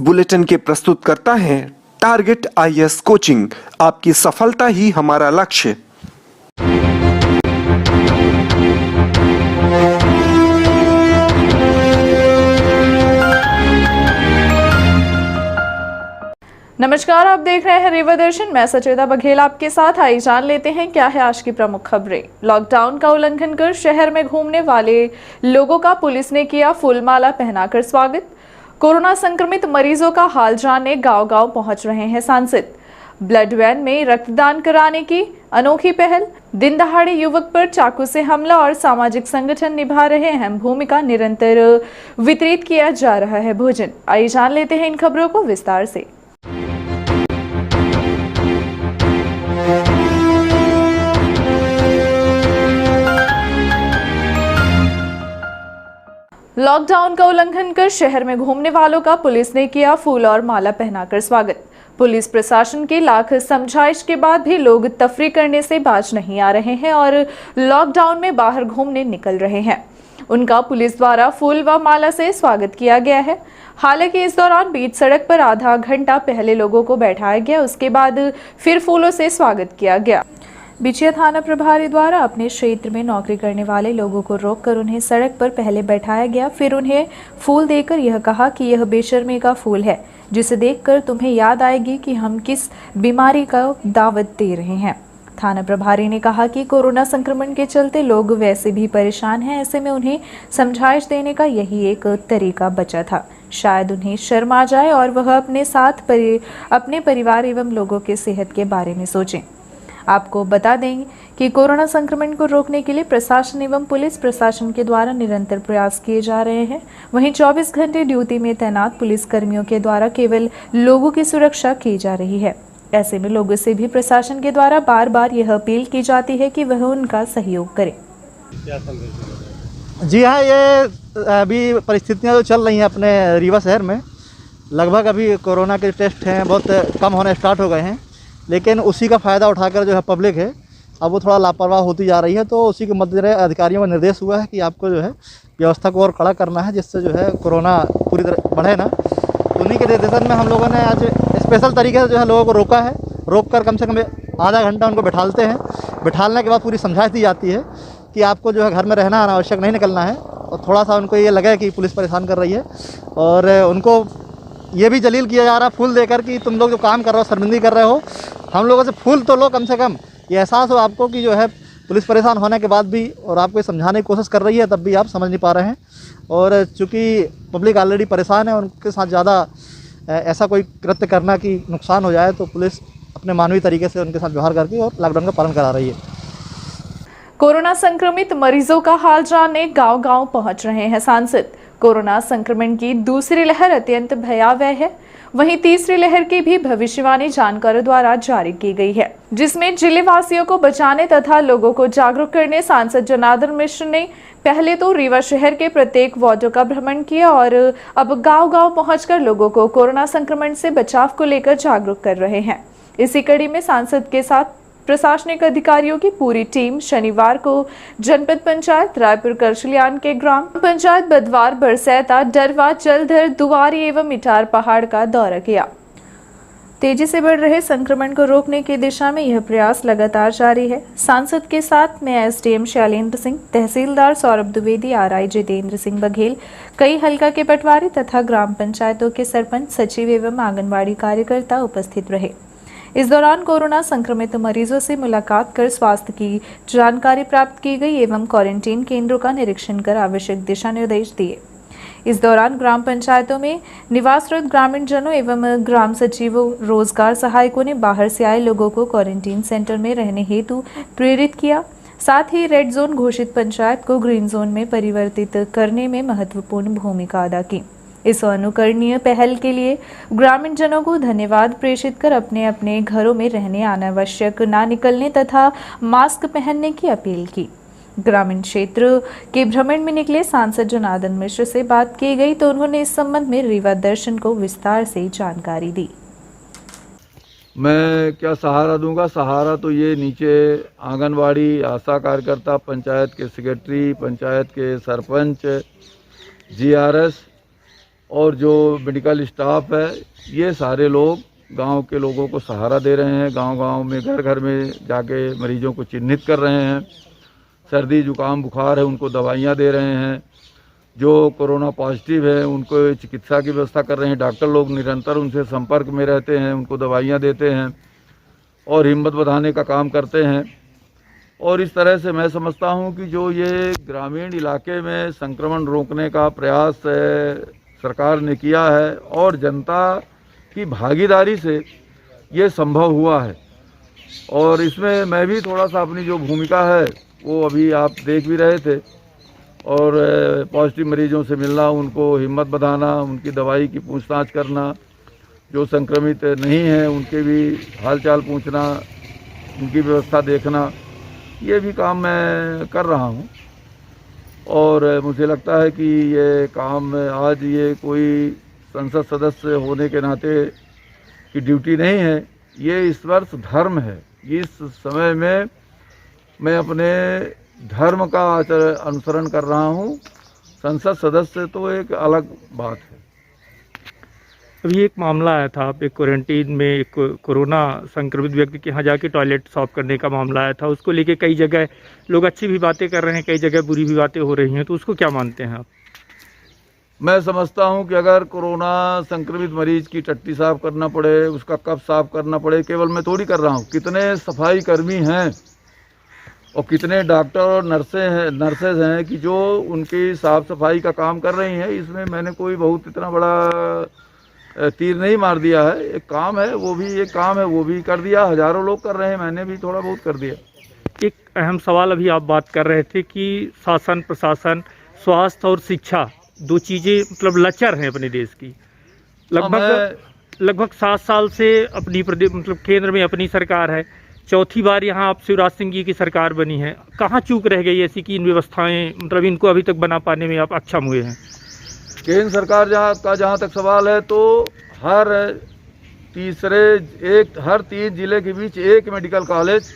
Bulletin के प्रस्तुत करता है टारगेट आईएएस कोचिंग। आपकी सफलता ही हमारा लक्ष्य। नमस्कार, आप देख रहे हैं रीवा दर्शन। मैं सचेता बघेल आपके साथ। आइए जान लेते हैं क्या है आज की प्रमुख खबरें। लॉकडाउन का उल्लंघन कर शहर में घूमने वाले लोगों का पुलिस ने किया फूलमाला पहनाकर स्वागत। कोरोना संक्रमित मरीजों का हाल जानने गांव-गांव पहुंच रहे हैं सांसद। ब्लड वैन में रक्तदान कराने की अनोखी पहल। दिन दहाड़े युवक पर चाकू से हमला और सामाजिक संगठन निभा रहे अहम भूमिका। निरंतर वितरित किया जा रहा है भोजन। आइए जान लेते हैं इन खबरों को विस्तार से। लॉकडाउन का उल्लंघन कर शहर में घूमने वालों का पुलिस ने किया फूल और माला पहनाकर स्वागत। पुलिस प्रशासन की लाख समझाइश के बाद भी लोग तफरी करने से बाज नहीं आ रहे हैं और लॉकडाउन में बाहर घूमने निकल रहे हैं। उनका पुलिस द्वारा फूल व माला से स्वागत किया गया है। हालांकि इस दौरान बीच सड़क पर आधा घंटा पहले लोगों को बैठाया गया, उसके बाद फिर फूलों से स्वागत किया गया। बिछिया थाना प्रभारी द्वारा अपने क्षेत्र में नौकरी करने वाले लोगों को रोककर उन्हें सड़क पर पहले बैठाया गया, फिर उन्हें फूल देकर यह कहा कि यह बेशर्मी का फूल है, जिसे देखकर तुम्हें याद आएगी कि हम किस बीमारी का दावत दे रहे हैं। थाना प्रभारी ने कहा कि कोरोना संक्रमण के चलते लोग वैसे भी परेशान हैं, ऐसे में उन्हें समझाइश देने का यही एक तरीका बचा था। शायद उन्हें शर्म आ जाए और वह अपने साथ अपने परिवार एवं लोगों के सेहत के बारे में सोचें। आपको बता दें कि कोरोना संक्रमण को रोकने के लिए प्रशासन एवं पुलिस प्रशासन के द्वारा निरंतर प्रयास किए जा रहे हैं। वहीं 24 घंटे ड्यूटी में तैनात पुलिस कर्मियों के द्वारा केवल लोगों की सुरक्षा की जा रही है। ऐसे में लोगों से भी प्रशासन के द्वारा बार बार यह अपील की जाती है कि वह उनका सहयोग करें। जी हाँ, ये अभी परिस्थितियाँ जो चल रही हैं अपने रीवा शहर में, लगभग अभी कोरोना के टेस्ट हैं बहुत कम होने स्टार्ट हो गए हैं, लेकिन उसी का फ़ायदा उठाकर जो है पब्लिक है अब वो थोड़ा लापरवाह होती जा रही है। तो उसी के मद्देनजर अधिकारियों का निर्देश हुआ है कि आपको जो है व्यवस्था को और कड़ा करना है, जिससे जो है कोरोना पूरी तरह बढ़े ना। उन्हीं के निर्देशन में हम लोगों ने आज स्पेशल तरीके से जो है लोगों को रोका है। रोक कर कम से कम आधा घंटा उनको बैठालते हैं। बैठालने के बाद पूरी समझाइश दी जाती है कि आपको जो है घर में रहना अनावश्यक नहीं निकलना है, और थोड़ा सा उनको ये लगे कि पुलिस परेशान कर रही है, और उनको ये भी जलील किया जा रहा है फूल देकर कि तुम लोग जो काम कर रहे हो शर्मिंदगी कर रहे हो, हम लोगों से फूल तो लो, कम से कम ये एहसास हो आपको कि जो है पुलिस परेशान होने के बाद भी और आपको समझाने की कोशिश कर रही है, तब भी आप समझ नहीं पा रहे हैं। और चूँकि पब्लिक ऑलरेडी परेशान है, उनके साथ ज़्यादा ऐसा कोई कृत्य करना कि नुकसान हो जाए, तो पुलिस अपने मानवीय तरीके से उनके साथ व्यवहार करके और लॉकडाउन का पालन करा रही है। कोरोना संक्रमित मरीजों का हाल जानने गांव-गांव पहुंच रहे हैं सांसद। कोरोना संक्रमण की दूसरी लहर अत्यंत भयावह है। वहीं तीसरी लहर की भी भविष्यवाणी जानकारों द्वारा जारी की गई है, जिसमें जिले वासियों को बचाने तथा लोगों को जागरूक करने सांसद जनार्दन मिश्र ने पहले तो रीवा शहर के प्रत्येक वार्डों का भ्रमण किया और अब गांव-गांव पहुंचकर लोगों को कोरोना संक्रमण से बचाव को लेकर जागरूक कर रहे हैं। इसी कड़ी में सांसद के साथ प्रशासनिक अधिकारियों की पूरी टीम शनिवार को जनपद पंचायत रायपुर करचलियान के ग्राम पंचायत बदवार, बरसैता, डरवा, जलधर, दुआरी एवं मिठार पहाड़ का दौरा किया। तेजी से बढ़ रहे संक्रमण को रोकने की दिशा में यह प्रयास लगातार जारी है। सांसद के साथ में एसडीएम शैलेंद्र सिंह, तहसीलदार सौरभ द्विवेदी, आरआई जितेंद्र सिंह बघेल, कई हल्का के पटवारी तथा ग्राम पंचायतों के सरपंच, सचिव एवं आंगनबाड़ी कार्यकर्ता उपस्थित रहे। इस दौरान कोरोना संक्रमित मरीजों से मुलाकात कर स्वास्थ्य की जानकारी प्राप्त की गई एवं क्वारंटीन केंद्रों का निरीक्षण कर आवश्यक दिशा निर्देश दिए। इस दौरान ग्राम पंचायतों में निवासरत ग्रामीण जनों एवं ग्राम सचिवों, रोजगार सहायकों ने बाहर से आए लोगों को क्वारंटीन सेंटर में रहने हेतु प्रेरित किया। साथ ही रेड जोन घोषित पंचायत को ग्रीन जोन में परिवर्तित करने में महत्वपूर्ण भूमिका अदा की। इस अनुकरणीय पहल के लिए ग्रामीण जनों को धन्यवाद प्रेषित कर अपने अपने घरों में रहने, अनावश्यक ना निकलने तथा मास्क पहनने की अपील की। ग्रामीण क्षेत्र के भ्रमण में निकले सांसद जनार्दन मिश्र से बात की गई तो उन्होंने इस संबंध में रीवा दर्शन को विस्तार से जानकारी दी। मैं क्या सहारा दूंगा? सहारा तो ये नीचे आंगनवाड़ी, आशा कार्यकर्ता, पंचायत के सेक्रेटरी, पंचायत के सरपंच, जीआरएस और जो मेडिकल स्टाफ है, ये सारे लोग गांव के लोगों को सहारा दे रहे हैं। गांव-गांव में, घर-घर में जाके मरीजों को चिन्हित कर रहे हैं। सर्दी जुकाम बुखार है उनको दवाइयाँ दे रहे हैं। जो कोरोना पॉजिटिव है उनको चिकित्सा की व्यवस्था कर रहे हैं। डॉक्टर लोग निरंतर उनसे संपर्क में रहते हैं, उनको दवाइयाँ देते हैं और हिम्मत बढ़ाने का काम करते हैं। और इस तरह से मैं समझता हूं कि जो ये ग्रामीण इलाके में संक्रमण रोकने का प्रयास सरकार ने किया है और जनता की भागीदारी से ये संभव हुआ है। और इसमें मैं भी थोड़ा सा अपनी जो भूमिका है वो अभी आप देख भी रहे थे। और पॉजिटिव मरीजों से मिलना, उनको हिम्मत बढ़ाना, उनकी दवाई की पूछताछ करना, जो संक्रमित नहीं हैं उनके भी हालचाल पूछना, उनकी व्यवस्था देखना, ये भी काम मैं कर रहा हूँ। और मुझे लगता है कि ये काम आज ये कोई संसद सदस्य होने के नाते की ड्यूटी नहीं है, ये इस वर्ष धर्म है। इस समय में मैं अपने धर्म का अनुसरण कर रहा हूँ। संसद सदस्य तो एक अलग बात है। अभी एक मामला आया था, आप एक क्वारंटीन में एक कोरोना संक्रमित व्यक्ति के यहाँ जाके टॉयलेट साफ करने का मामला आया था। उसको लेके कई जगह लोग अच्छी भी बातें कर रहे हैं, कई जगह बुरी भी बातें हो रही हैं, तो उसको क्या मानते हैं आप? मैं समझता हूं कि अगर कोरोना संक्रमित मरीज की टट्टी साफ करना पड़े, उसका कफ साफ करना पड़े, केवल मैं थोड़ी कर रहा हूं, कितने सफाई कर्मी हैं और कितने डॉक्टर और नर्सेज हैं कि जो उनकी साफ सफाई का काम कर रही हैं। इसमें मैंने कोई बहुत इतना बड़ा तीर नहीं मार दिया है। एक काम है, वो भी एक काम है, वो भी कर दिया। हजारों लोग कर रहे हैं, मैंने भी थोड़ा बहुत कर दिया। एक अहम सवाल अभी आप बात कर रहे थे कि शासन, प्रशासन, स्वास्थ्य और शिक्षा, दो चीज़ें मतलब लचर हैं अपने देश की। लगभग 7 साल से अपनी प्रदेश मतलब केंद्र में अपनी सरकार है, चौथी बार यहाँ आप शिवराज सिंह जी की सरकार बनी है। कहाँ चूक रह गई ऐसी कि इन व्यवस्थाएं मतलब इनको अभी तक बना पाने में आप अक्षम हुए हैं? केंद्र सरकार जहाँ तक सवाल है, तो हर 3 जिले के बीच एक मेडिकल कॉलेज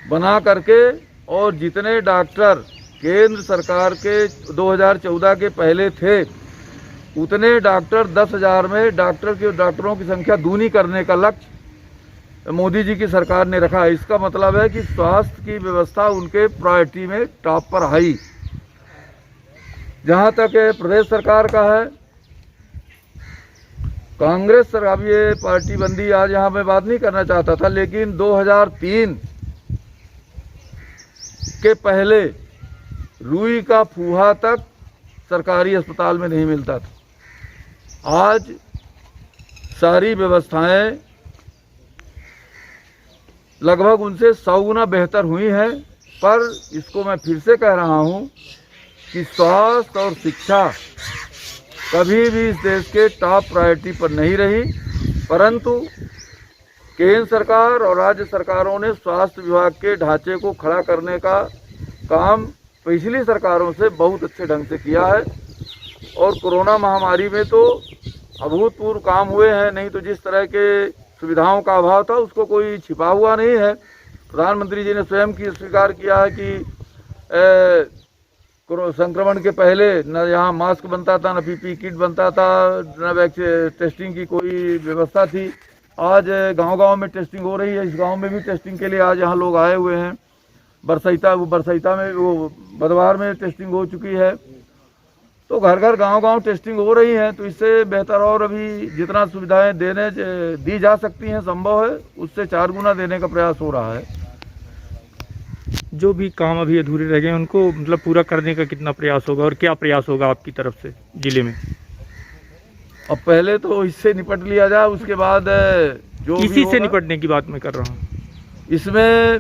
बना करके, और जितने डॉक्टर केंद्र सरकार के 2014 के पहले थे उतने डॉक्टर 10,000 में डॉक्टरों की संख्या दूनी करने का लक्ष्य मोदी जी की सरकार ने रखा है। इसका मतलब है कि स्वास्थ्य की व्यवस्था उनके प्रायोरिटी में टॉप पर आई। जहाँ तक प्रदेश सरकार का है, कांग्रेस सरकार, अब ये पार्टी बंदी आज यहाँ मैं बात नहीं करना चाहता था, लेकिन 2003 के पहले रुई का फूहा तक सरकारी अस्पताल में नहीं मिलता था। आज सारी व्यवस्थाएं लगभग उनसे 100 गुना बेहतर हुई हैं। पर इसको मैं फिर से कह रहा हूं कि स्वास्थ्य और शिक्षा कभी भी इस देश के टॉप प्रायोरिटी पर नहीं रही, परंतु केंद्र सरकार और राज्य सरकारों ने स्वास्थ्य विभाग के ढांचे को खड़ा करने का काम पिछली सरकारों से बहुत अच्छे ढंग से किया है। और कोरोना महामारी में तो अभूतपूर्व काम हुए हैं। नहीं तो जिस तरह के सुविधाओं का अभाव था उसको कोई छिपा हुआ नहीं है। प्रधानमंत्री जी ने स्वयं की स्वीकार किया है कि संक्रमण के पहले न यहाँ मास्क बनता था, न पीपीई किट बनता था, न टेस्टिंग की कोई व्यवस्था थी। आज गांव-गांव में टेस्टिंग हो रही है। इस गांव में भी टेस्टिंग के लिए आज यहाँ लोग आए हुए हैं। बरसैता में, वो बदवार में टेस्टिंग हो चुकी है। तो घर घर गांव-गांव टेस्टिंग हो रही है। तो इससे बेहतर और अभी जितना सुविधाएं दी जा सकती हैं संभव है, उससे 4 गुना देने का प्रयास हो रहा है। जो भी काम अभी अधूरे रह गए उनको मतलब पूरा करने का कितना प्रयास होगा और क्या प्रयास होगा आपकी तरफ से जिले में? अब पहले तो इससे निपट लिया जाए, उसके बाद जो किसी से निपटने की बात मैं कर रहा हूँ। इसमें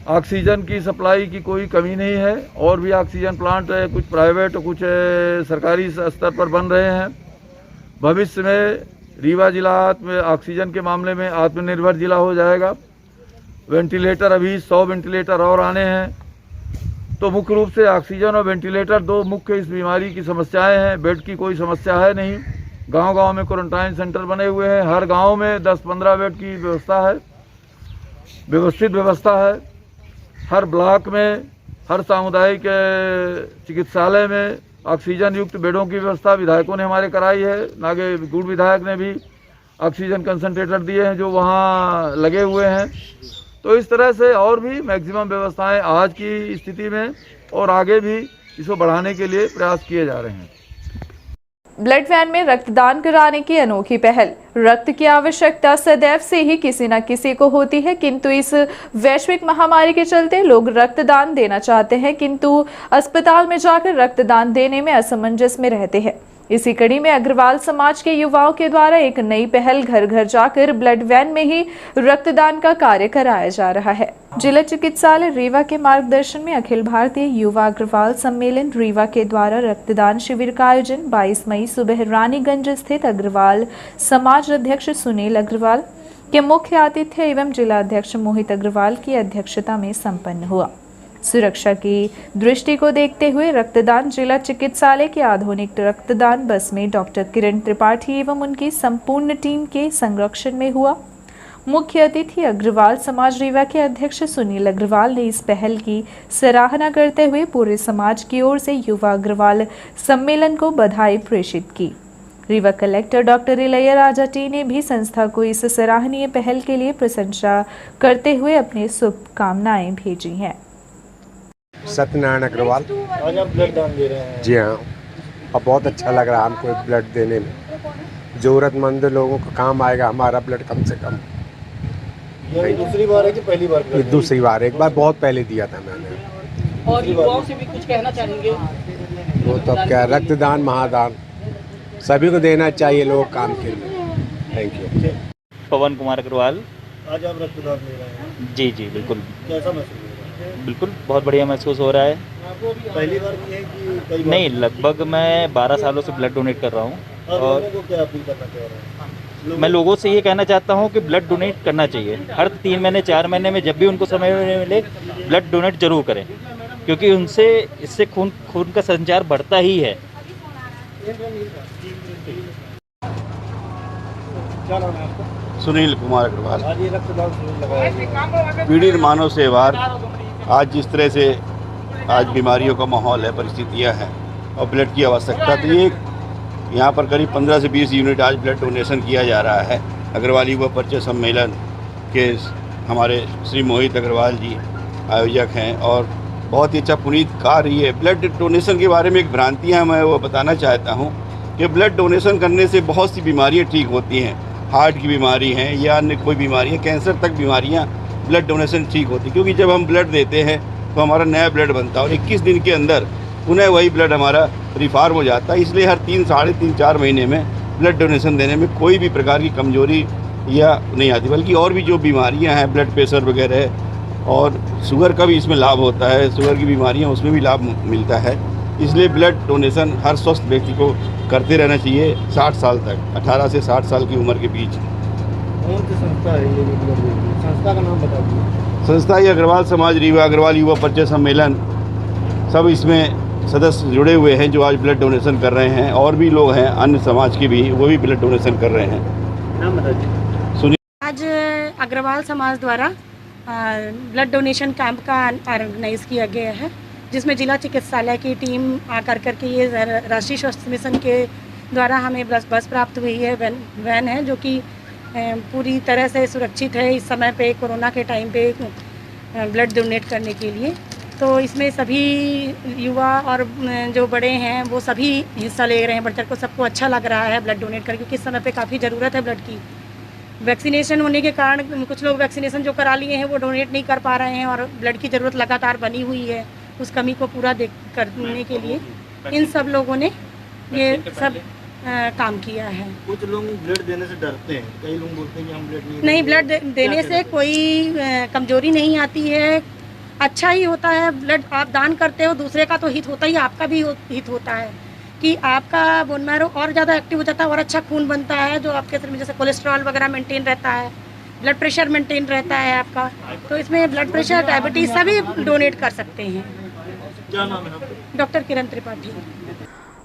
ऑक्सीजन की सप्लाई की कोई कमी नहीं है। और भी ऑक्सीजन प्लांट कुछ प्राइवेट और कुछ सरकारी स्तर पर बन रहे हैं। भविष्य में रीवा जिला ऑक्सीजन के मामले में आत्मनिर्भर जिला हो जाएगा। वेंटिलेटर, अभी 100 वेंटिलेटर और आने हैं। तो मुख्य रूप से ऑक्सीजन और वेंटिलेटर 2 मुख्य इस बीमारी की समस्याएं हैं। बेड की कोई समस्या है नहीं। गांव-गांव में क्वारंटाइन सेंटर बने हुए हैं। हर गांव में 10-15 बेड की व्यवस्था है, व्यवस्थित व्यवस्था है। हर ब्लॉक में, हर सामुदायिक चिकित्सालय में ऑक्सीजन युक्त बेडों की व्यवस्था विधायकों ने हमारे कराई है। नागे गुड़ विधायक ने भी ऑक्सीजन कंसंट्रेटर दिए हैं जो वहाँ लगे हुए हैं। तो इस तरह से और भी मैक्सिमम व्यवस्थाएं आज की स्थिति में और आगे भी इसको बढ़ाने के लिए प्रयास किए जा रहे हैं। ब्लड वैन में रक्तदान कराने की अनोखी पहल। रक्त की आवश्यकता सदैव से ही किसी न किसी को होती है, किंतु इस वैश्विक महामारी के चलते लोग रक्तदान देना चाहते हैं, किंतु अस्पताल में जाकर रक्तदान देने में असमंजस में रहते हैं। इसी कड़ी में अग्रवाल समाज के युवाओं के द्वारा एक नई पहल घर घर जाकर ब्लड वैन में ही रक्तदान का कार्य कराया जा रहा है। जिला चिकित्सालय रीवा के मार्गदर्शन में अखिल भारतीय युवा अग्रवाल सम्मेलन रीवा के द्वारा रक्तदान शिविर का आयोजन 22 मई सुबह रानीगंज स्थित अग्रवाल समाज अध्यक्ष सुनील अग्रवाल के मुख्य आतिथ्य एवं जिला अध्यक्ष मोहित अग्रवाल की अध्यक्षता में संपन्न हुआ। सुरक्षा की दृष्टि को देखते हुए रक्तदान जिला चिकित्सालय के आधुनिक रक्तदान बस में डॉक्टर किरण त्रिपाठी एवं उनकी संपूर्ण टीम के संरक्षण में हुआ। मुख्य अतिथि अग्रवाल समाज रीवा के अध्यक्ष सुनील अग्रवाल ने इस पहल की सराहना करते हुए पूरे समाज की ओर से युवा अग्रवाल सम्मेलन को बधाई प्रेषित की। Rewa collector doctor Ilaiya Raja T ने भी संस्था को इस सराहनीय पहल के लिए प्रशंसा करते हुए अपनी शुभकामनाएं भेजी हैं। सत्यनारायण अग्रवाल। आज आप ब्लड दान दे रहे हैं। जी हाँ, और बहुत अच्छा लग रहा है हमको ब्लड देने में। ज़रूरतमंद लोगों को काम आएगा हमारा ब्लड कम से कम। ये दूसरी बार है कि पहली बार? ये दूसरी बार, एक बार बहुत पहले दिया था मैंने। और युवाओं से भी कुछ कहना चाहेंगे? वो तो अब क्या, रक्तदान महादान सभी को देना चाहिए लोग काम के लिए। Thank you. पवन कुमार अग्रवाल। आज आप रक्तदान दे रहे हैं। जी जी बिल्कुल। कैसा महसूस? बिल्कुल बहुत बढ़िया महसूस हो रहा है। पहली बार की है कि कई बार? नहीं, लगभग मैं 12 सालों से ब्लड डोनेट कर रहा हूँ। और लोगों को क्या अपील करना चाह रहे हैं? मैं लोगों से ये कहना चाहता हूँ कि ब्लड डोनेट करना चाहिए। हर 3 महीने 4 महीने में जब भी उनको समय मिले ब्लड डोनेट जरूर करें, क्योंकि इससे खून का संचार बढ़ता ही है। क्या नाम है आपका? सुनील कुमार अग्रवाल। आज ये रक्तदान शिविर लगाया गया। पीड़ित मानव सेवार। आज जिस तरह से आज बीमारियों का माहौल है, परिस्थितियां हैं और ब्लड की आवश्यकता, तो ये यहाँ पर करीब 15 से 20 यूनिट आज ब्लड डोनेशन किया जा रहा है। अग्रवाल युवा परिचय सम्मेलन के हमारे श्री मोहित अग्रवाल जी आयोजक हैं और बहुत ही अच्छा पुनीत कार्य ये। ब्लड डोनेशन के बारे में एक भ्रांतियाँ मैं वो बताना चाहता हूँ कि ब्लड डोनेशन करने से बहुत सी बीमारियाँ ठीक होती हैं। हार्ट की बीमारी है या अन्य कोई बीमारी है, कैंसर तक बीमारियां ब्लड डोनेशन ठीक होती, क्योंकि जब हम ब्लड देते हैं तो हमारा नया ब्लड बनता है और 21 दिन के अंदर पुनः वही ब्लड हमारा रिफार्म हो जाता है। इसलिए हर 3, साढ़े 3, 4 महीने में ब्लड डोनेशन देने में कोई भी प्रकार की कमजोरी या नहीं आती, बल्कि और भी जो बीमारियाँ हैं, ब्लड प्रेशर वगैरह और शुगर का भी इसमें लाभ होता है। शुगर की बीमारियाँ उसमें भी लाभ मिलता है। इसलिए ब्लड डोनेशन हर स्वस्थ व्यक्ति को करते रहना चाहिए 60 साल तक, 18 से 60 साल की उम्र के बीच। कौन सी संस्था है ये? संस्था का नाम बता दीजिए। संस्था ये अग्रवाल समाज रीवा, अग्रवाल युवा परिचय सम्मेलन, सब इसमें सदस्य जुड़े हुए हैं जो आज ब्लड डोनेशन कर रहे हैं। और भी लोग हैं अन्य समाज के भी, वो भी ब्लड डोनेशन कर रहे हैं। नाम बता दीजिए। सुनिए। आज अग्रवाल समाज द्वारा ब्लड डोनेशन कैंप का ऑर्गेनाइज किया गया है, जिसमें जिला चिकित्सालय की टीम आकर करके ये राष्ट्रीय स्वास्थ्य मिशन के द्वारा हमें बस प्राप्त हुई है। वैन है जो कि पूरी तरह से सुरक्षित है इस समय पे, कोरोना के टाइम पे ब्लड डोनेट करने के लिए। तो इसमें सभी युवा और जो बड़े हैं वो सभी हिस्सा ले रहे हैं बढ़ चढ़ को। सबको अच्छा लग रहा है ब्लड डोनेट करके, क्योंकि इस समय पे काफ़ी ज़रूरत है ब्लड की। वैक्सीनेशन होने के कारण कुछ लोग वैक्सीनेशन जो करा लिए हैं वो डोनेट नहीं कर पा रहे हैं और ब्लड की ज़रूरत लगातार बनी हुई है। उस कमी को पूरा करने के लिए इन सब लोगों ने ये सब काम किया है। कुछ लोग ब्लड देने से डरते हैं, कई लोग बोलते हैं कि हम ब्लड नहीं, ब्लड देने से कोई कमजोरी नहीं आती है, अच्छा ही होता है। ब्लड आप दान करते हो, दूसरे का तो हित होता ही, आपका भी हित होता है कि आपका बोन मैरो और ज़्यादा एक्टिव हो जाता है और अच्छा खून बनता है, जो आपके शरीर में जैसे कोलेस्ट्रॉल वगैरह मेंटेन रहता है, ब्लड प्रेशर मेंटेन रहता है आपका। तो इसमें ब्लड प्रेशर, डायबिटीज़ सभी डोनेट कर सकते हैं। क्या नाम है आपका? डॉक्टर किरण त्रिपाठी।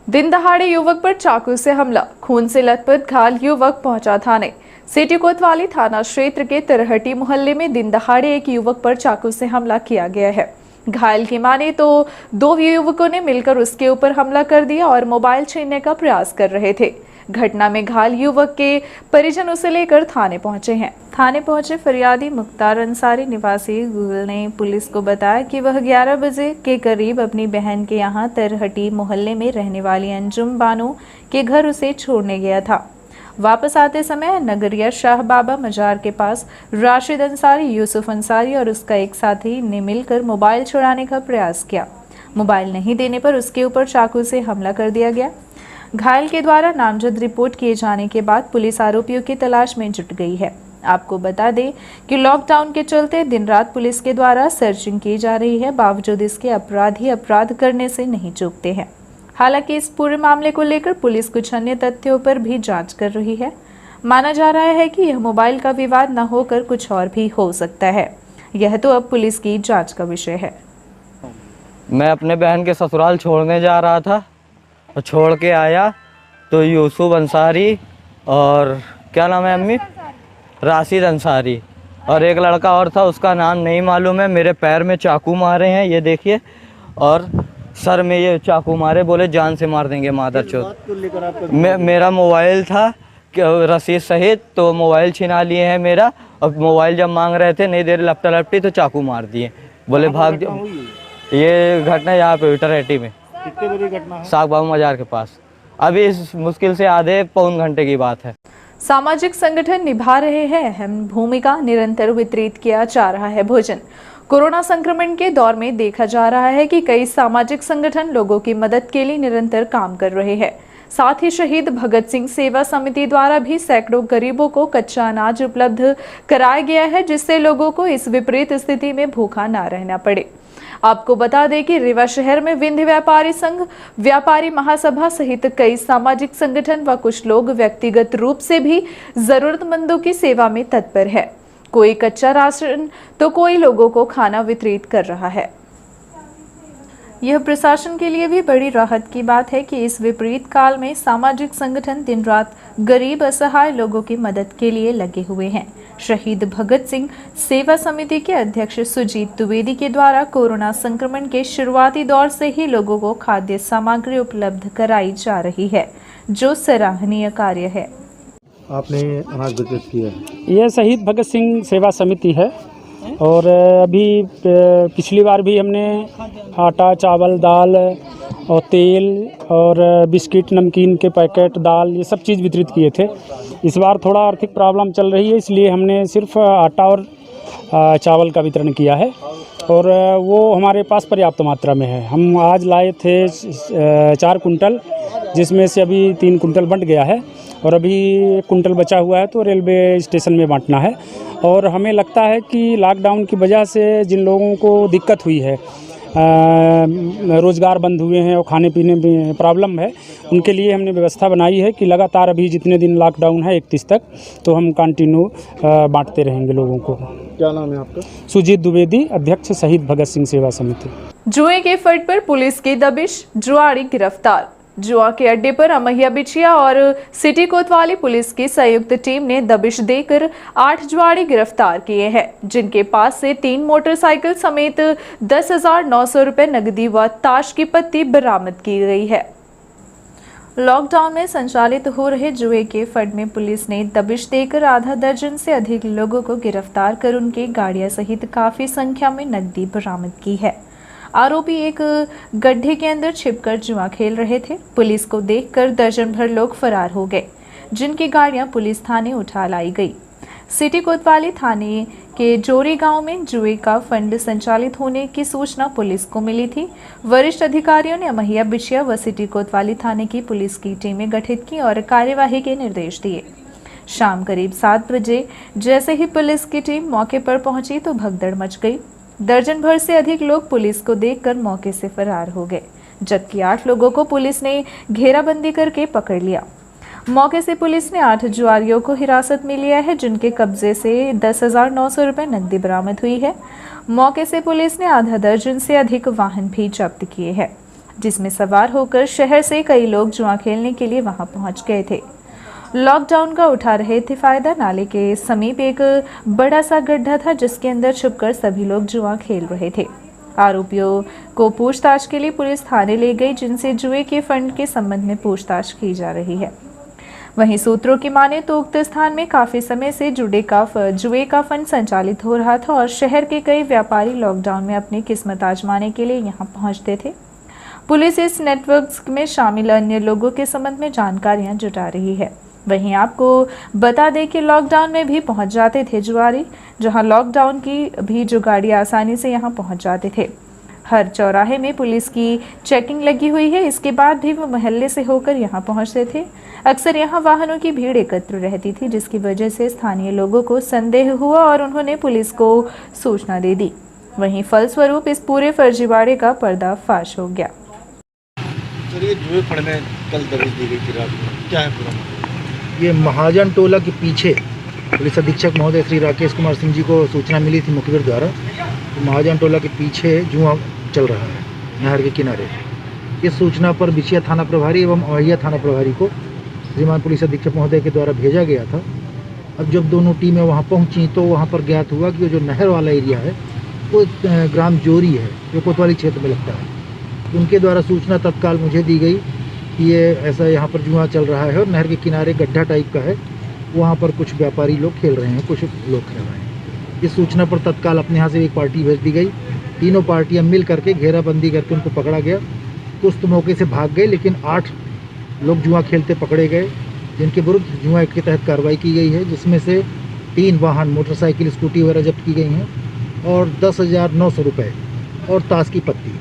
दिन दहाड़े युवक पर चाकू से हमला, खून से लथपथ घायल युवक पहुंचा थाने। सिटी कोतवाली थाना क्षेत्र के तरहटी मोहल्ले में दिन दहाड़े एक युवक पर चाकू से हमला किया गया है। घायल की माने तो 2 युवकों ने मिलकर उसके ऊपर हमला कर दिया और मोबाइल छीनने का प्रयास कर रहे थे। घटना में घायल युवक के परिजन उसे लेकर थाने पहुंचे हैं। थाने पहुंचे फरियादी मुख्तार अंसारी निवासी गुल ने पुलिस को बताया कि वह 11 बजे के करीब अपनी बहन के यहां तरहटी मोहल्ले में रहने वाली अंजुम बानो के घर उसे छोड़ने गया था। वापस आते समय नगरिया शाह बाबा मजार के पास राशिद अंसारी, यूसुफ अंसारी और उसका एक साथी ने मिलकर मोबाइल छुड़ाने का प्रयास किया। मोबाइल नहीं देने पर उसके ऊपर चाकू से हमला कर दिया गया। घायल के द्वारा नामजद रिपोर्ट किए जाने के बाद पुलिस आरोपियों की तलाश में जुट गई है। आपको बता दें कि लॉकडाउन के चलते दिन रात पुलिस के द्वारा सर्चिंग की जा रही है, बावजूद इसके अपराधी अपराध करने से नहीं चूकते हैं। हालांकि इस पूरे मामले को लेकर पुलिस कुछ अन्य तथ्यों पर भी जांच कर रही है। माना जा रहा है कि यह मोबाइल का विवाद न होकर कुछ और भी हो सकता है। यह तो अब पुलिस की जांच का विषय है। मैं अपने बहन के ससुराल छोड़ने जा रहा था और छोड़ के आया तो यूसुफ अंसारी और क्या नाम है अम्मी, राशिद अंसारी और एक लड़का और था, उसका नाम नहीं मालूम है, मेरे पैर में चाकू मारे हैं, ये देखिए, और सर में ये चाकू मारे, बोले जान से मार देंगे मादरचोद। मेरा मोबाइल था रसीद सहित, तो मोबाइल छिना लिए हैं मेरा, और मोबाइल जब मांग रहे थे नहीं दे रहे, लपटा लपटी तो चाकू मार दिए, बोले भाग जाओ। ये घटना यहाँ पे तरहटी में, कितने बजे घटना है? साग बाबू मजार के पास। अभी इस मुश्किल से आधे पौन घंटे की बात है। सामाजिक संगठन निभा रहे हैं अहम भूमिका, निरंतर वितरित किया जा रहा है भोजन। कोरोना संक्रमण के दौर में देखा जा रहा है कि कई सामाजिक संगठन लोगों की मदद के लिए निरंतर काम कर रहे हैं। साथ ही शहीद भगत सिंह सेवा समिति द्वारा भी सैकड़ों गरीबों को कच्चा अनाज उपलब्ध कराया गया है, जिससे लोगों को इस विपरीत स्थिति में भूखा ना रहना पड़े। आपको बता दें कि रीवा शहर में विंध्य व्यापारी संघ, व्यापारी महासभा सहित कई सामाजिक संगठन व कुछ लोग व्यक्तिगत रूप से भी जरूरतमंदों की सेवा में तत्पर है। कोई कच्चा राशन तो कोई लोगों को खाना वितरित कर रहा है। यह प्रशासन के लिए भी बड़ी राहत की बात है कि इस विपरीत काल में सामाजिक संगठन दिन रात गरीब असहाय लोगों की मदद के लिए लगे हुए हैं। शहीद भगत सिंह सेवा समिति के अध्यक्ष सुजीत द्विवेदी के द्वारा कोरोना संक्रमण के शुरुआती दौर से ही लोगों को खाद्य सामग्री उपलब्ध कराई जा रही है, जो सराहनीय कार्य है। आपने अनाज वितरित किया है? यह शहीद भगत सिंह सेवा समिति है और अभी पिछली बार भी हमने आटा, चावल, दाल और तेल और बिस्किट, नमकीन के पैकेट, दाल, ये सब चीज़ वितरित किए थे। इस बार थोड़ा आर्थिक प्रॉब्लम चल रही है, इसलिए हमने सिर्फ आटा और चावल का वितरण किया है और वो हमारे पास पर्याप्त मात्रा में है। हम आज लाए थे 4 कुंटल, जिसमें से अभी 3 कुंटल बंट गया है और अभी 1 कुंटल बचा हुआ है, तो रेलवे स्टेशन में बांटना है। और हमें लगता है कि लॉकडाउन की वजह से जिन लोगों को दिक्कत हुई है, रोज़गार बंद हुए हैं और खाने पीने में प्रॉब्लम है, उनके लिए हमने व्यवस्था बनाई है कि लगातार अभी जितने दिन लॉकडाउन है 31 तक, तो हम कंटिन्यू बांटते रहेंगे लोगों को। क्या नाम है आपका? सुजीत द्विवेदी, अध्यक्ष शहीद भगत सिंह सेवा समिति। जुए के फट पर पुलिस की दबिश, जुआड़ी गिरफ्तार। जुआ के अड्डे पर अमैया बिछिया और सिटी कोतवाली पुलिस की संयुक्त टीम ने दबिश देकर 8 जुआड़ी गिरफ्तार किए हैं, जिनके पास से 3 मोटरसाइकिल समेत 10,900 रुपए नकदी व ताश की पत्ती बरामद की गई है। लॉकडाउन में संचालित हो रहे जुए के फंड में पुलिस ने दबिश देकर आधा दर्जन से अधिक लोगों को गिरफ्तार कर उनकी गाड़ियां सहित काफी संख्या में नकदी बरामद की है। आरोपी एक गड्ढे के अंदर छिपकर जुआ खेल रहे थे। पुलिस को देखकर दर्जन भर लोग फरार हो गए, जिनकी गाड़ियां पुलिस थाने उठा लाई गई। सिटी कोतवाली थाने के जोरी गांव में जुए का फंड संचालित होने की सूचना पुलिस को मिली थी। वरिष्ठ अधिकारियों ने अमैया बिछिया व सिटी कोतवाली थाने की पुलिस की टीमें गठित की और कार्यवाही के निर्देश दिए। शाम करीब 7 बजे जैसे ही पुलिस की टीम मौके पर पहुंची तो भगदड़ मच गई। दर्जन भर से अधिक लोग पुलिस को देखकर मौके से फरार हो गए, जबकि 8 लोगों को पुलिस ने घेराबंदी करके पकड़ लिया। मौके से पुलिस ने 8 जुआरियों को हिरासत में लिया है, जिनके कब्जे से 10,900 रुपए नकदी बरामद हुई है। मौके से पुलिस ने आधा दर्जन से अधिक वाहन भी जब्त किए हैं, जिसमें सवार होकर शहर से कई लोग जुआ खेलने के लिए वहां पहुंच गए थे। लॉकडाउन का उठा रहे थे फायदा। नाले के समीप एक बड़ा सा गड्ढा था, जिसके अंदर छुपकर सभी लोग जुआ खेल रहे थे। आरोपियों को पूछताछ के लिए पुलिस थाने ले गई, जिनसे जुए के फंड के संबंध में पूछताछ की जा रही है। वहीं सूत्रों की माने तो उक्त स्थान में काफी समय से जुए का फंड संचालित हो रहा था और शहर के कई व्यापारी लॉकडाउन में अपनी किस्मत आजमाने के लिए यहां पहुंचते थे। पुलिस इस नेटवर्क में शामिल अन्य लोगों के संबंध में जानकारियां जुटा रही है। वहीं आपको बता दें कि लॉकडाउन में भी पहुंच जाते थे जुआरी, जहां लॉकडाउन की भी जुगाड़ी आसानी से यहां पहुंच जाते थे। हर चौराहे में पुलिस की चेकिंग लगी हुई है। इसके बाद भी वो मोहल्ले से होकर यहां पहुंचते थे। अक्सर यहां वाहनों की भीड़ एकत्र रहती थी, जिसकी वजह से स्थानीय लोगों को संदेह हुआ और उन्होंने पुलिस को सूचना दे दी। वहीं फलस्वरूप इस पूरे फर्जीवाड़े का पर्दाफाश हो गया। ये जुए फंड में कल दबिश दी गई थी रात में, क्या है पूरा? ये महाजन टोला के पीछे पुलिस अधीक्षक महोदय श्री राकेश कुमार सिंह जी को सूचना मिली थी मुखबिर द्वारा। तो महाजन टोला के पीछे जुआ चल रहा है नहर के किनारे। इस सूचना पर बिछिया थाना प्रभारी एवं अवैया थाना प्रभारी को श्रीमान पुलिस अधीक्षक महोदय के द्वारा भेजा गया था। अब जब दोनों टीमें वहाँ पहुँची तो वहाँ पर ज्ञात हुआ कि जो नहर वाला एरिया है वो ग्राम जोरी है, जो कोतवाली क्षेत्र में लगता है। उनके द्वारा सूचना तत्काल मुझे दी गई कि ये ऐसा यहाँ पर जुआ चल रहा है और नहर के किनारे गड्ढा टाइप का है, वहाँ पर कुछ व्यापारी लोग खेल रहे हैं, कुछ लोग खेल रहे हैं। इस सूचना पर तत्काल अपने यहाँ से एक पार्टी भेज दी गई। तीनों पार्टियाँ मिल करके घेराबंदी करके उनको पकड़ा गया। कुछ तो मौके से भाग गए, लेकिन 8 लोग जुआ खेलते पकड़े गए, जिनके विरुद्ध जुआ एक्ट के तहत कार्रवाई की गई है, जिसमें से 3 वाहन मोटरसाइकिल स्कूटी वगैरह जब्त की गई हैं और 10,900 रुपये और ताश की पत्ती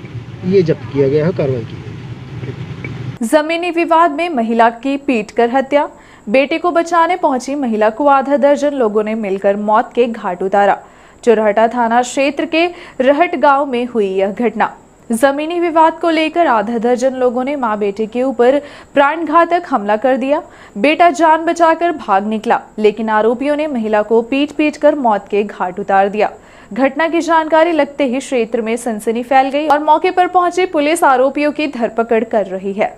ये जब्त किया गया है, कार्रवाई की गई। जमीनी विवाद में महिला की पीटकर हत्या। बेटे को बचाने पहुंची महिला को आधा दर्जन लोगों ने मिलकर मौत के घाट उतारा। चुरहटा थाना क्षेत्र के रहट गांव में हुई यह घटना। जमीनी विवाद को लेकर आधा दर्जन लोगों ने मां बेटे के ऊपर प्राणघातक हमला कर दिया। बेटा जान बचाकर भाग निकला, लेकिन आरोपियों ने महिला को पीट कर मौत के घाट उतार दिया। घटना की जानकारी लगते ही क्षेत्र में सनसनी फैल गई और मौके पर पहुंची पुलिस आरोपियों की धरपकड़ कर रही है।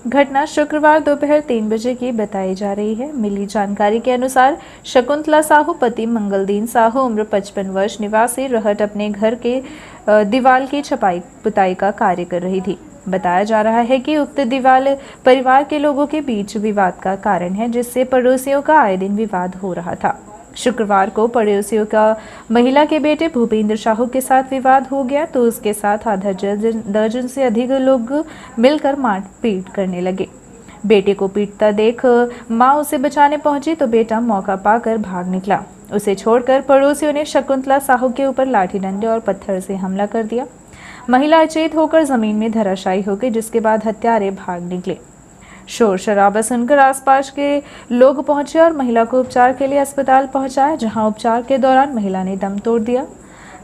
घटना शुक्रवार दोपहर 3 बजे की बताई जा रही है। मिली जानकारी के अनुसार शकुंतला साहू पति मंगलदीन साहू उम्र 55 वर्ष निवासी रहट अपने घर के दीवार की छपाई पुताई का कार्य कर रही थी। बताया जा रहा है कि उक्त दीवार परिवार के लोगों के बीच विवाद का कारण है, जिससे पड़ोसियों का आए दिन विवाद हो रहा था। शुक्रवार को पड़ोसियों का महिला के बेटे भूपेंद्र साहू के साथ विवाद हो गया, तो उसके साथ आधा दर्जन से अधिक लोग मिलकर मारपीट करने लगे। बेटे को पीटता देख मां उसे बचाने पहुंची तो बेटा मौका पाकर भाग निकला। उसे छोड़कर पड़ोसियों ने शकुंतला साहू के ऊपर लाठी डंडे और पत्थर से हमला कर दिया। महिला अचेत होकर जमीन में धराशायी हो गई, जिसके बाद हत्यारे भाग निकले। शोर शराबा सुनकर आसपास के लोग पहुंचे और महिला को उपचार के लिए अस्पताल पहुंचाया, जहां उपचार के दौरान महिला ने दम तोड़ दिया।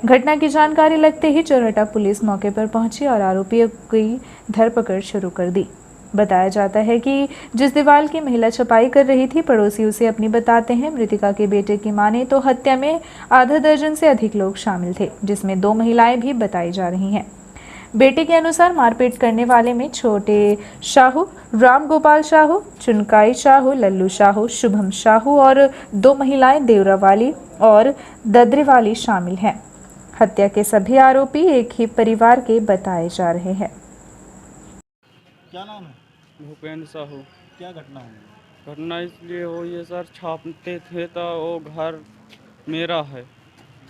घटना की जानकारी लगते ही चुरहटा पुलिस मौके पर पहुंची और आरोपियों की धरपकड़ शुरू कर दी। बताया जाता है कि जिस दीवार की महिला छपाई कर रही थी, पड़ोसी उसे अपनी बताते हैं। मृतिका के बेटे की माने तो हत्या में आधा दर्जन से अधिक लोग शामिल थे, जिसमें 2 महिलाएं भी बताई जा रही हैं। बेटे के अनुसार मारपीट करने वाले में छोटे साहू, राम गोपाल साहू, चुनकाई साहू, लल्लू साहू, शुभम साहू और 2 महिलाएं देवरावाली और ददरेवाली शामिल हैं। हत्या के सभी आरोपी एक ही परिवार के बताए जा रहे हैं। क्या नाम है? भूपेंद्र साहू। क्या घटना हुई? घटना इसलिए हुई है सर, छापते थे तो वो घर मेरा है,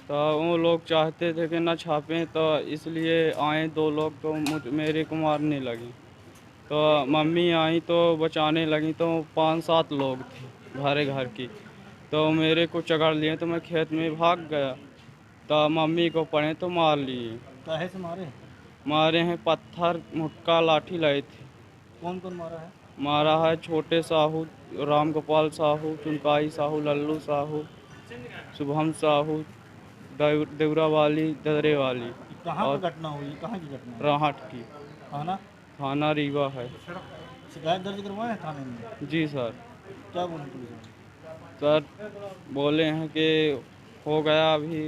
तो वो लोग चाहते थे कि ना छापें, तो इसलिए आए 2 लोग तो मेरे को मारने लगे। तो मम्मी आई तो बचाने लगी, तो 5-7 लोग थे घर की, तो मेरे को चकड़ लिए तो मैं खेत में भाग गया, तो मम्मी को पड़े तो मार लिए। काहे से मारे? मारे हैं पत्थर, मुटका, लाठी लाए थे। कौन कौन मारा है? मारा है छोटे साहू, राम गोपाल साहू, चुनकाई साहू, लल्लू साहू, शुभम साहू, देवरावाली, ददरेवाली। कहाँ पर घटना हुई? कहाँ की घटना? राहट की। थाना रीवा है। शिकायत दर्ज करवाए हैं थाने में? जी सर। क्या बोले पुलिस? सर बोले हैं कि हो गया, अभी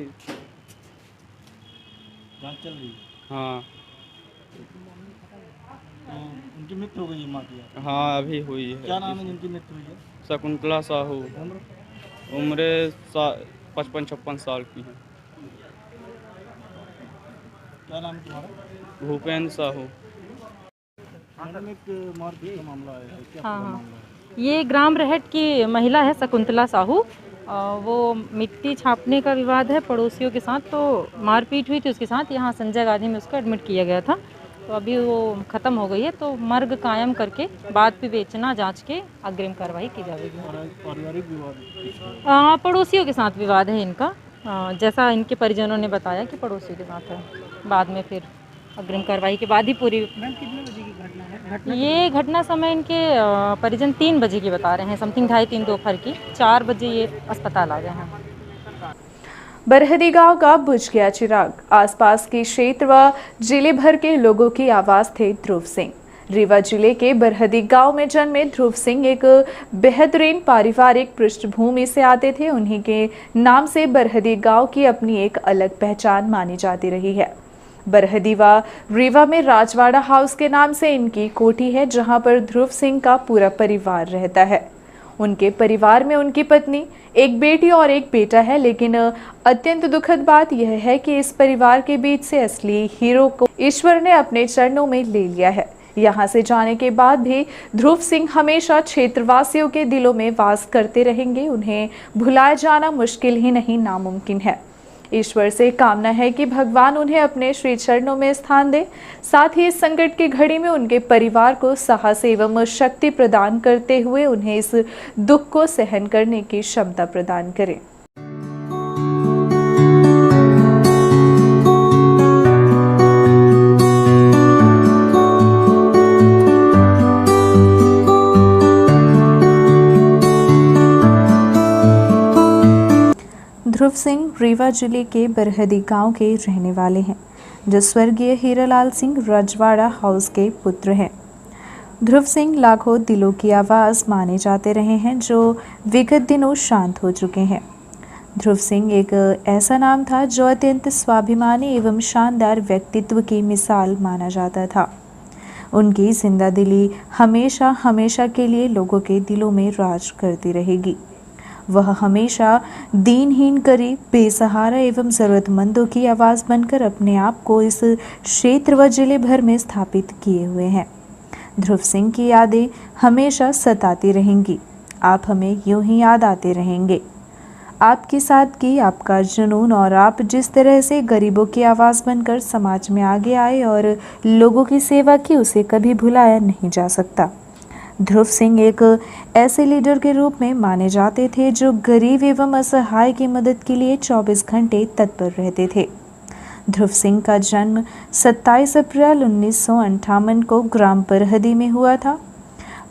जांच चल रही? हाँ। तो उनकी मृत्यु हो गई माँ की? हाँ अभी हुई है। क्या नाम है जिनकी मृत्यु हुई है? शकुंतला साहू। उम्र 55-56 साल की है। क्या नाम है तुम्हारा? भूपेंद्र साहू। मैडम, एक मारपीट का मामला आया है, क्या हाँ पूरा हाँ, मामला है? ये ग्राम रहट की महिला है शकुंतला साहू। वो मिट्टी छापने का विवाद है पड़ोसियों के साथ, तो मारपीट हुई थी उसके साथ। यहाँ संजय गांधी में उसको एडमिट किया गया था, तो अभी वो ख़त्म हो गई है। तो मर्ग कायम करके बाद विवेचना जांच के अग्रिम कार्रवाई की जाएगी। पारिवारिक विवाद पड़ोसियों के साथ विवाद है इनका, जैसा इनके परिजनों ने बताया कि पड़ोसियों के साथ है। बाद में फिर अग्रिम कार्रवाई के बाद ही पूरी। कितने बजे की घटना है? ये घटना समय इनके परिजन 3 बजे की बता रहे हैं, समथिंग 2:30-3 दोपहर की। 4 बजे ये अस्पताल आ गए हैं। बरहदी गांव का बुझ गया चिराग। आसपास के क्षेत्र व जिले भर के लोगों की आवाज थे ध्रुव सिंह। रीवा जिले के बरहदी गांव में जन्मे ध्रुव सिंह एक बेहतरीन पारिवारिक पृष्ठभूमि से आते थे। उन्हीं के नाम से बरहदी गांव की अपनी एक अलग पहचान मानी जाती रही है। बरहदी व रीवा में राजवाड़ा हाउस के नाम से इनकी कोठी है, जहां पर ध्रुव सिंह का पूरा परिवार रहता है। उनके परिवार में उनकी पत्नी, एक बेटी और एक बेटा है, लेकिन अत्यंत दुखद बात यह है कि इस परिवार के बीच से असली हीरो को ईश्वर ने अपने चरणों में ले लिया है। यहाँ से जाने के बाद भी ध्रुव सिंह हमेशा क्षेत्रवासियों के दिलों में वास करते रहेंगे। उन्हें भुलाया जाना मुश्किल ही नहीं, नामुमकिन है। ईश्वर से कामना है कि भगवान उन्हें अपने श्री चरणों में स्थान दे, साथ ही इस संकट की घड़ी में उनके परिवार को साहस एवं शक्ति प्रदान करते हुए उन्हें इस दुख को सहन करने की क्षमता प्रदान करें। ध्रुव सिंह रीवा जिले के बरहदी गांव के रहने वाले हैं, जो स्वर्गीय हीरालाल सिंह राजवाड़ा हाउस के पुत्र हैं। ध्रुव सिंह लाखों दिलों की आवाज़ माने जाते रहे हैं, जो विगत दिनों शांत हो चुके हैं। ध्रुव सिंह एक ऐसा नाम था जो अत्यंत स्वाभिमानी एवं शानदार व्यक्तित्व की मिसाल माना जाता था। उनकी जिंदा दिली हमेशा हमेशा के लिए लोगों के दिलों में राज करती रहेगी। वह हमेशा दीनहीन, गरीब, बेसहारा एवं ज़रूरतमंदों की आवाज़ बनकर अपने आप को इस क्षेत्र व जिले भर में स्थापित किए हुए हैं। ध्रुव सिंह की यादें हमेशा सताती रहेंगी। आप हमें यूं ही याद आते रहेंगे। आपकी सादगी, आपका जुनून और आप जिस तरह से गरीबों की आवाज़ बनकर समाज में आगे आए और लोगों की सेवा की, उसे कभी भुलाया नहीं जा सकता। ध्रुव सिंह एक ऐसे लीडर के रूप में माने जाते थे जो गरीब एवं असहाय की मदद के लिए 24 घंटे तत्पर रहते थे। ध्रुव सिंह का जन्म 27 अप्रैल 1958 को ग्राम बरहदी में हुआ था।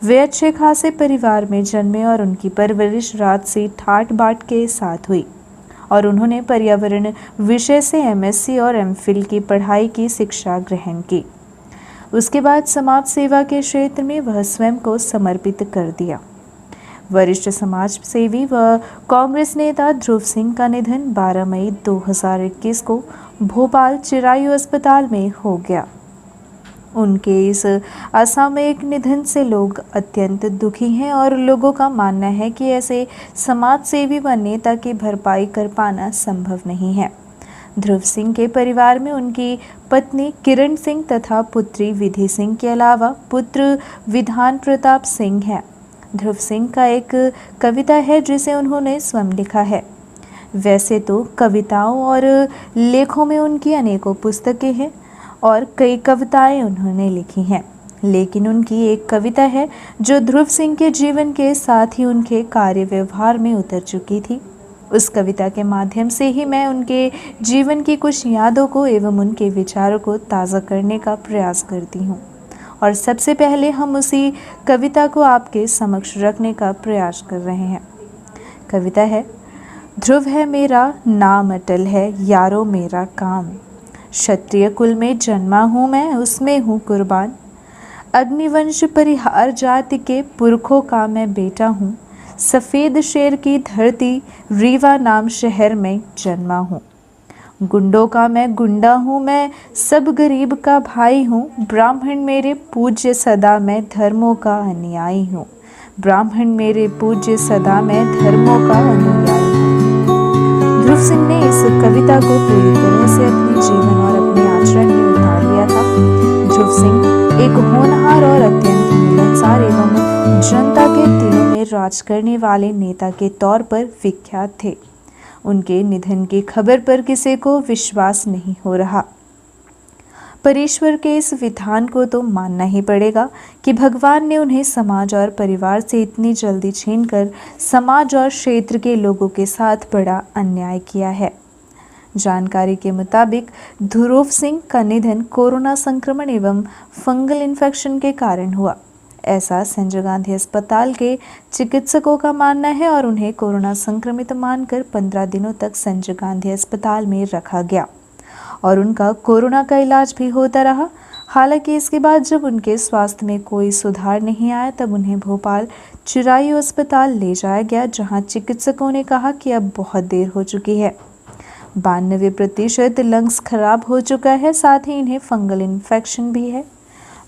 वे अच्छे खासे परिवार में जन्मे और उनकी परवरिश राजसी ठाट बाट के साथ हुई और उन्होंने पर्यावरण विषय से MSc और MPhil की पढ़ाई की शिक्षा ग्रहण की। उसके बाद समाज सेवा के क्षेत्र में वह स्वयं को समर्पित कर दिया। वरिष्ठ समाज सेवी व कांग्रेस नेता ध्रुव सिंह का निधन 12 मई 2021 को भोपाल चिरायु अस्पताल में हो गया। उनके इस असामयिक निधन से लोग अत्यंत दुखी हैं और लोगों का मानना है कि ऐसे समाज सेवी व नेता की भरपाई कर पाना संभव नहीं है। ध्रुव सिंह के परिवार में उनकी पत्नी किरण सिंह तथा पुत्री विधि सिंह के अलावा पुत्र विधान प्रताप सिंह है। ध्रुव सिंह का एक कविता है जिसे उन्होंने स्वयं लिखा है। वैसे तो कविताओं और लेखों में उनकी अनेकों पुस्तकें हैं और कई कविताएं उन्होंने लिखी हैं, लेकिन उनकी एक कविता है जो ध्रुव सिंह के जीवन के साथ ही उनके कार्य व्यवहार में उतर चुकी थी। उस कविता के माध्यम से ही मैं उनके जीवन की कुछ यादों को एवं उनके विचारों को ताज़ा करने का प्रयास करती हूँ और सबसे पहले हम उसी कविता को आपके समक्ष रखने का प्रयास कर रहे हैं। कविता है, ध्रुव है मेरा नाम अटल है यारो मेरा काम, क्षत्रिय कुल में जन्मा हूँ मैं उसमें हूँ कुर्बान, अग्निवंश परिहार जाति के पुरखों का मैं बेटा हूँ, सफ़ेद शेर की धरती रीवा नाम शहर में जन्मा हूँ, गुंडों का मैं गुंडा हूँ मैं सब गरीब का भाई हूँ, ब्राह्मण मेरे पूज्य सदा मैं धर्मों का अनुयायी हूँ, ब्राह्मण मेरे पूज्य सदा मैं धर्मों का अनुयायी हूँ। ध्रुव सिंह ने इस कविता को पूरी तरह से अपने जीवन और अपने आचरण ध्रुव सिंह एक होनहार और अत्यंत मिलनसार एवं जनता के दिलों में राज करने वाले नेता के तौर पर विख्यात थे। उनके निधन की खबर पर किसी को विश्वास नहीं हो रहा, पर ईश्वर के इस विधान को तो मानना ही पड़ेगा कि भगवान ने उन्हें समाज और परिवार से इतनी जल्दी छीनकर समाज और क्षेत्र के लोगों के साथ बड़ा अन्याय किया है। जानकारी के मुताबिक ध्रुव सिंह का निधन कोरोना संक्रमण एवं फंगल इन्फेक्शन के कारण हुआ, ऐसा संजय गांधी अस्पताल के चिकित्सकों का मानना है और उन्हें कोरोना संक्रमित मानकर 15 दिनों तक संजय गांधी अस्पताल में रखा गया और उनका कोरोना का इलाज भी होता रहा। हालांकि इसके बाद जब उनके स्वास्थ्य में कोई सुधार नहीं आया तब उन्हें भोपाल चिरायु अस्पताल ले जाया गया, जहां चिकित्सकों ने कहा कि अब बहुत देर हो चुकी है। 92% लंग्स खराब हो चुका है, साथ ही इन्हें फंगल इन्फेक्शन भी है।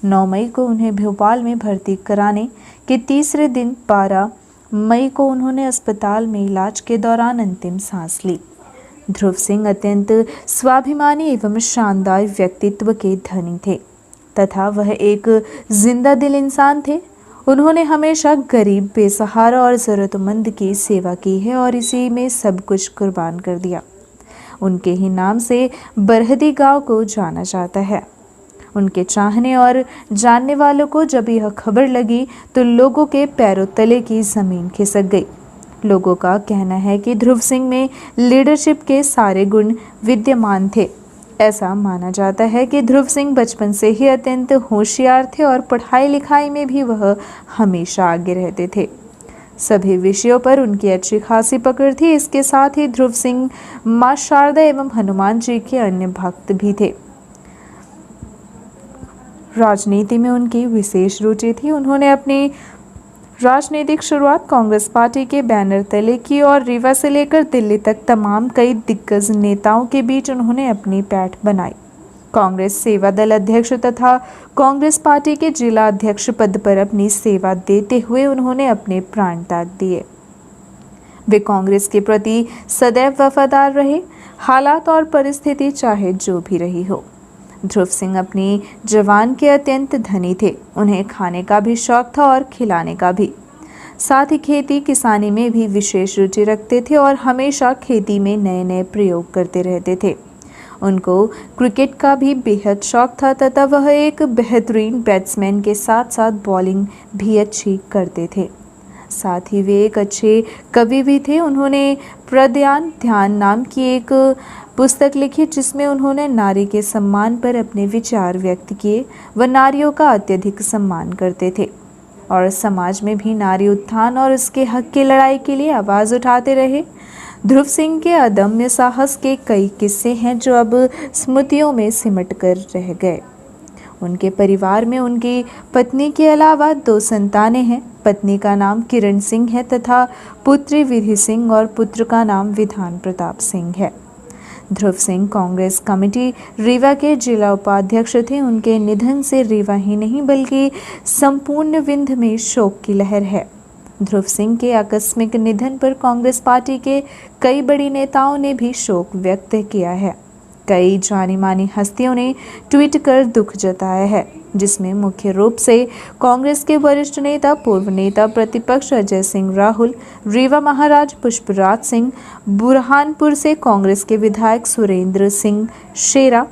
9 मई को उन्हें भोपाल में भर्ती कराने के तीसरे दिन 12 मई को उन्होंने अस्पताल में इलाज के दौरान अंतिम सांस ली। ध्रुव सिंह अत्यंत स्वाभिमानी एवं शानदार व्यक्तित्व के धनी थे तथा वह एक जिंदा दिल इंसान थे। उन्होंने हमेशा गरीब, बेसहारा और ज़रूरतमंद की सेवा की है और इसी में सब कुछ कुर्बान कर दिया। उनके ही नाम से बरहदी गांव को जाना जाता है। उनके चाहने और जानने वालों को जब यह खबर लगी तो लोगों के पैरों तले की ज़मीन खिसक गई। लोगों का कहना है कि ध्रुव सिंह में लीडरशिप के सारे गुण विद्यमान थे। ऐसा माना जाता है कि ध्रुव सिंह बचपन से ही अत्यंत होशियार थे और पढ़ाई लिखाई में भी वह हमेशा आगे रहते थे। सभी विषयों पर उनकी अच्छी खासी पकड़ थी। इसके साथ ही ध्रुव सिंह मां शारदा एवं हनुमान जी के अन्य भक्त भी थे। राजनीति में उनकी विशेष रुचि थी। उन्होंने अपनी राजनीतिक शुरुआत कांग्रेस पार्टी के बैनर तले की और रीवा से लेकर दिल्ली तक तमाम कई दिग्गज नेताओं के बीच उन्होंने अपनी पैठ बनाई। कांग्रेस सेवा दल अध्यक्ष तथा कांग्रेस पार्टी के जिला अध्यक्ष पद पर अपनी सेवा देते हुए उन्होंने अपने प्राण त्याग दिए। वे कांग्रेस के प्रति सदैव वफादार रहे, हालात और परिस्थिति चाहे जो भी रही हो। ध्रुव सिंह अपनी जवान के अत्यंत धनी थे। उन्हें खाने का भी शौक था और खिलाने का भी। साथ ही खेती किसानी में भी विशेष रुचि रखते थे और हमेशा खेती में नए नए प्रयोग करते रहते थे। उनको क्रिकेट का भी बेहद शौक था तथा वह एक बेहतरीन बैट्समैन के साथ साथ बॉलिंग भी अच्छी करते थे। साथ ही वे एक अच्छे कवि भी थे। उन्होंने प्रद्यान ध्यान नाम की एक पुस्तक लिखी जिसमें उन्होंने नारी के सम्मान पर अपने विचार व्यक्त किए। वह नारियों का अत्यधिक सम्मान करते थे और समाज में भी नारी उत्थान और उसके हक की लड़ाई के लिए आवाज़ उठाते रहे। ध्रुव सिंह के अदम्य साहस के कई किस्से हैं जो अब स्मृतियों में सिमट कर रह गए। उनके परिवार में उनकी पत्नी के अलावा 2 संतानें हैं। पत्नी का नाम किरण सिंह है तथा पुत्री विधि सिंह और पुत्र का नाम विधान प्रताप सिंह है। ध्रुव सिंह कांग्रेस कमेटी रीवा के जिला उपाध्यक्ष थे। उनके निधन से रीवा ही नहीं बल्कि संपूर्ण विंध्य में शोक की लहर है। ध्रुव सिंह के आकस्मिक निधन पर कांग्रेस पार्टी के कई बड़ी नेताओं ने भी शोक व्यक्त किया है। कई जानी मानी हस्तियों ने ट्वीट कर दुख जताया है, जिसमें मुख्य रूप से कांग्रेस के वरिष्ठ नेता पूर्व नेता प्रतिपक्ष अजय सिंह राहुल, रीवा महाराज पुष्पराज सिंह, बुरहानपुर से कांग्रेस के विधायक सुरेंद्र सिंह शेरा,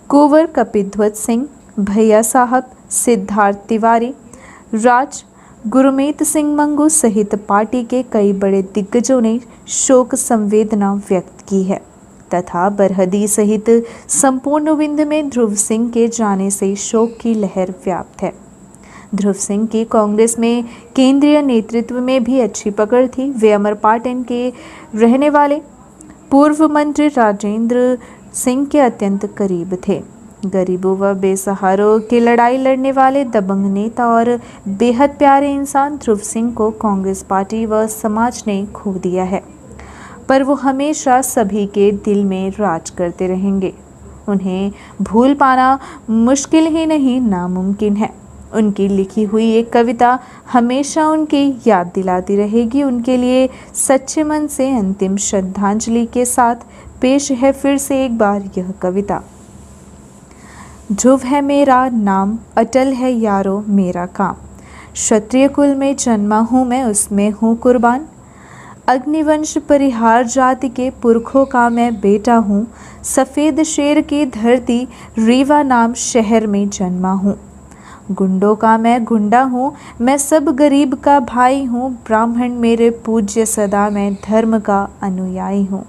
कुंवर कपिध्वज सिंह, भैया साहब, सिद्धार्थ तिवारी, राज गुरमीत सिंह मंगू सहित पार्टी के कई बड़े दिग्गजों ने शोक संवेदना व्यक्त की है तथा बरहदी सहित संपूर्ण विंध्य में ध्रुव सिंह के जाने से शोक की लहर व्याप्त है। ध्रुव सिंह की कांग्रेस में केंद्रीय नेतृत्व में भी अच्छी पकड़ थी। वे अमरपाटन के रहने वाले पूर्व मंत्री राजेंद्र सिंह के अत्यंत करीब थे। गरीबों व बेसहारों की लड़ाई लड़ने वाले दबंग नेता और बेहद प्यारे इंसान ध्रुव सिंह को कांग्रेस पार्टी व समाज ने खो दिया है, पर वो हमेशा सभी के दिल में राज करते रहेंगे। उन्हें भूल पाना मुश्किल ही नहीं नामुमकिन है। उनकी लिखी हुई एक कविता हमेशा उनकी याद दिलाती रहेगी। उनके लिए सच्चे मन से अंतिम श्रद्धांजलि के साथ पेश है फिर से एक बार यह कविता। ध्रुव है मेरा नाम, अटल है यारो मेरा काम। क्षत्रिय कुल में जन्मा हूँ मैं, उसमें हूँ कुर्बान। अग्निवंश परिहार जाति के पुरखों का मैं बेटा हूँ। सफ़ेद शेर की धरती रीवा नाम शहर में जन्मा हूँ। गुंडों का मैं गुंडा हूँ, मैं सब गरीब का भाई हूँ। ब्राह्मण मेरे पूज्य सदा, मैं धर्म का अनुयायी हूँ।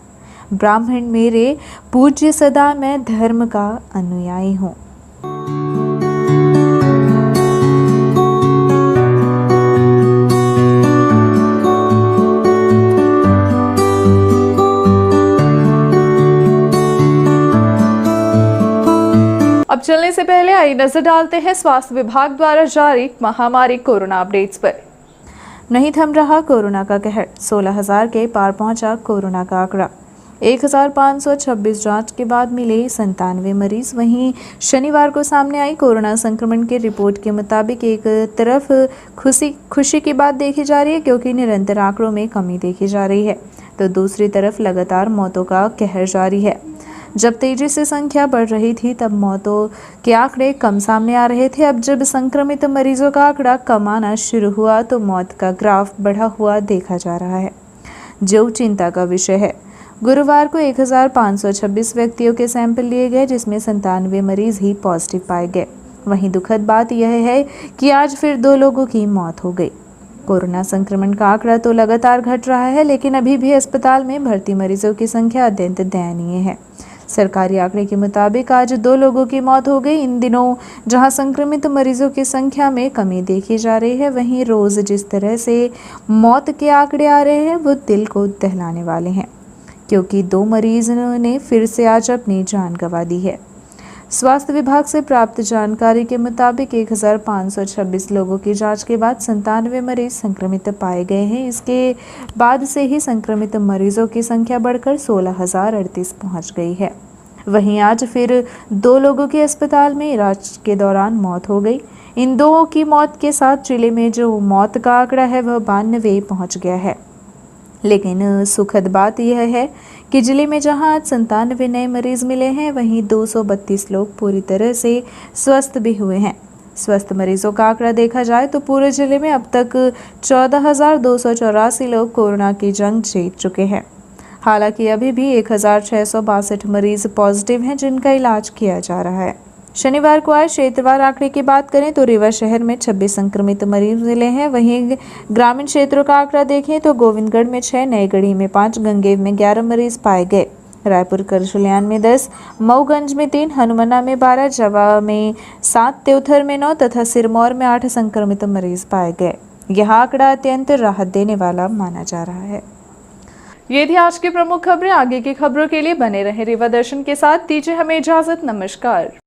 ब्राह्मण मेरे पूज्य सदा, मैं धर्म का अनुयायी हूँ। अब चलने से पहले आइए नजर डालते हैं स्वास्थ्य विभाग द्वारा जारी महामारी कोरोना अपडेट्स पर। नहीं थम रहा कोरोना का कहर, 16,000 के पार पहुंचा कोरोना का आंकड़ा। 1,526 जांच के बाद मिले 97 मरीज। वहीं शनिवार को सामने आई कोरोना संक्रमण की रिपोर्ट के मुताबिक एक तरफ खुशी की बात देखी जा रही है क्योंकि निरंतर आंकड़ों में कमी देखी जा रही है, तो दूसरी तरफ लगातार मौतों का कहर जारी है। जब तेजी से संख्या बढ़ रही थी तब मौतों के आंकड़े कम सामने आ रहे थे। अब जब संक्रमित मरीजों का आंकड़ा कम आना शुरू हुआ तो मौत का ग्राफ बढ़ा हुआ देखा जा रहा है, जो चिंता का विषय है। गुरुवार को 1,526 व्यक्तियों के सैंपल लिए गए, जिसमें 97 मरीज ही पॉजिटिव पाए गए। वहीं दुखद बात यह है कि आज फिर 2 लोगों की मौत हो गई। कोरोना संक्रमण का आंकड़ा तो लगातार घट रहा है, लेकिन अभी भी अस्पताल में भर्ती मरीजों की संख्या अत्यंत दयनीय है। सरकारी आंकड़े के मुताबिक आज 2 लोगों की मौत हो गई। इन दिनों जहां संक्रमित मरीजों की संख्या में कमी देखी जा रही है, वहीं रोज जिस तरह से मौत के आंकड़े आ रहे हैं वो दिल को दहलाने वाले हैं, क्योंकि 2 मरीजों ने फिर से आज अपनी जान गंवा दी है। स्वास्थ्य विभाग से प्राप्त जानकारी के मुताबिक 1,526 लोगों की जांच के बाद 97 मरीज संक्रमित पाए गए हैं। इसके बाद से ही संक्रमित मरीजों की संख्या बढ़कर 16,038 पहुंच गई है। वहीं आज फिर 2 लोगों की अस्पताल में इलाज के दौरान मौत हो गई। इन 2 की मौत के साथ जिले में जो मौत का आंकड़ा है वह 92 पहुँच गया है। लेकिन सुखद बात यह है कि जिले में जहां आज 97 नए मरीज मिले हैं, वहीं 232 लोग पूरी तरह से स्वस्थ भी हुए हैं। स्वस्थ मरीजों का आंकड़ा देखा जाए तो पूरे जिले में अब तक 14,284 लोग कोरोना की जंग जीत चुके हैं। हालांकि अभी भी 1,662 मरीज पॉजिटिव हैं, जिनका इलाज किया जा रहा है। शनिवार को आए क्षेत्रवार आंकड़े की बात करें तो रीवा शहर में 26 संक्रमित मरीज मिले हैं। वहीं ग्रामीण क्षेत्रों का आंकड़ा देखें तो गोविंदगढ़ में 6, नईगढ़ी में 5, गंगेव में 11 मरीज पाए गए। रायपुर करजुलियान में 10, मऊगंज में 3, हनुमाना में 12, जवा में 7, त्योथर में 9 तथा सिरमौर में 8 संक्रमित मरीज पाए गए। यह आंकड़ा अत्यंत राहत देने वाला माना जा रहा है। ये थी आज की प्रमुख खबरें। आगे की खबरों के लिए बने रहे रीवा दर्शन के साथ। दीजिए हमें इजाजत। नमस्कार।